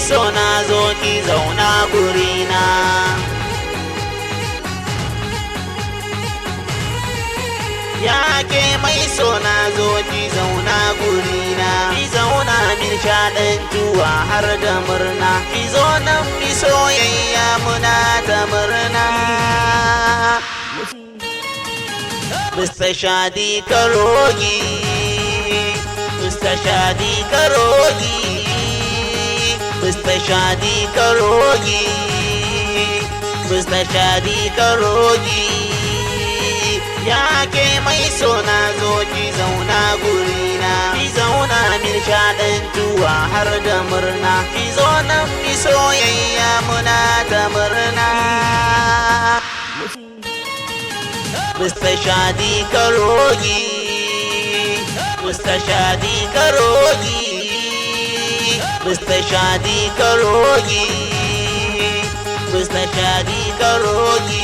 sona zo ki zauna gurina. Ya ke mai sona zo ki zauna gurina, ki zauna min shaɗantuwa har da murna, ki zo nan mi soyayya muna ta murna. Mr. Shadi Karogi, Mr. Shadi Karogi, Mr. Shadi Karogi, Mr. Shadi Karogi. Ya ke mai sona zo ki zauna gurina, ki zauna min shaɗantuwa har da murna, ki zo nan mi soyayya muna ta murna. Mr. Shadi Karogi, Mr. Shadi Karogi, Mr. Shadi Karogi, Mr. Shadi Karogi.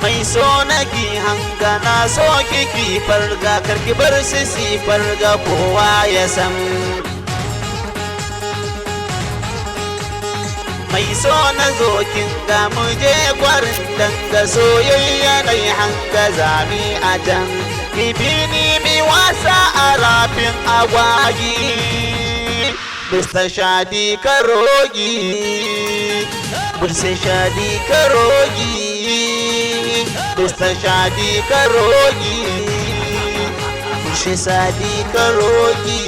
Mai so na ki hanga na so ki farga, karki bar su si farga kowa ya san. Mai so na zo kin ga mu je gwarin danga soyayya na hanga zami a can. Ki bi ni mi wasa a rafin agwagi, Mr. Shadi Karogi, Mr. Shadi Karogi, Mr. Shadi Karogi, Mr. Shadi Karogi.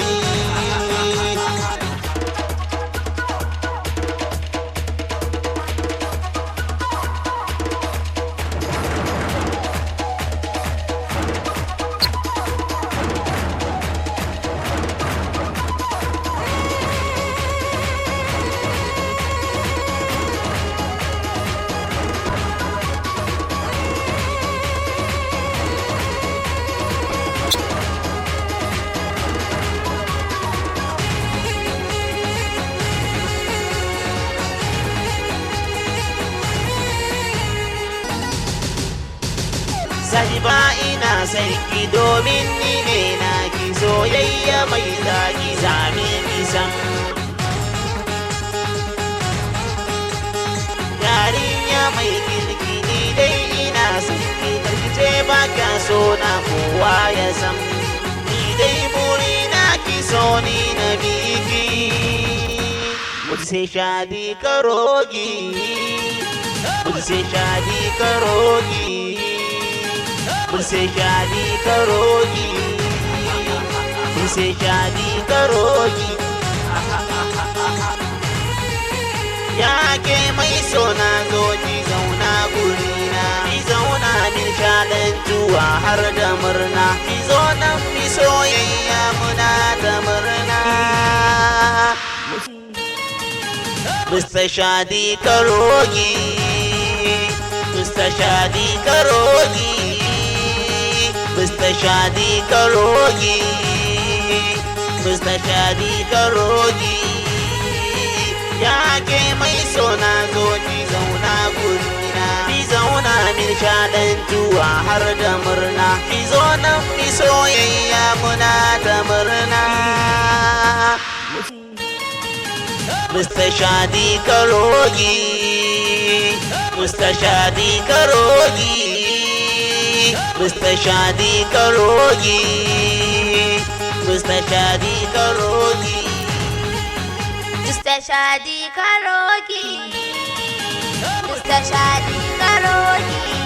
Sahiba ina sai ki domin ni ne na ki soyayya mai zaki zame kisan. Yarinya mai kirki ni dai ina sai ki tarkice ba ka so na kowa ya san. Ni dai buri na ki so ni na biki. Mujhse shadi karogi, mujhse shadi karogi, मुझसे शादी करोगी, मुझसे शादी करोगी. Ya ke mai sona zo ki zauna gurina, ki zauna min shaɗantuwa har da murna, ki zo nan mi soyayya muna ta murna. Mr. Shadi Karogi, Mr. Shadi Karogi, Mr. Shadi Karogi, Mr. Shadi Karogi. Ya ke mai sona zo ki zauna gurina, ki zauna min shaɗantuwa har da murna, ki zo nan mi soyayya muna ta murna. Mr. Shadi Karogi, Mr. Shadi Karogi, Mr. Shadi Karogi, Mr. Shadi Karogi, Mr. Shadi Karogi, Mr. Shadi Karogi.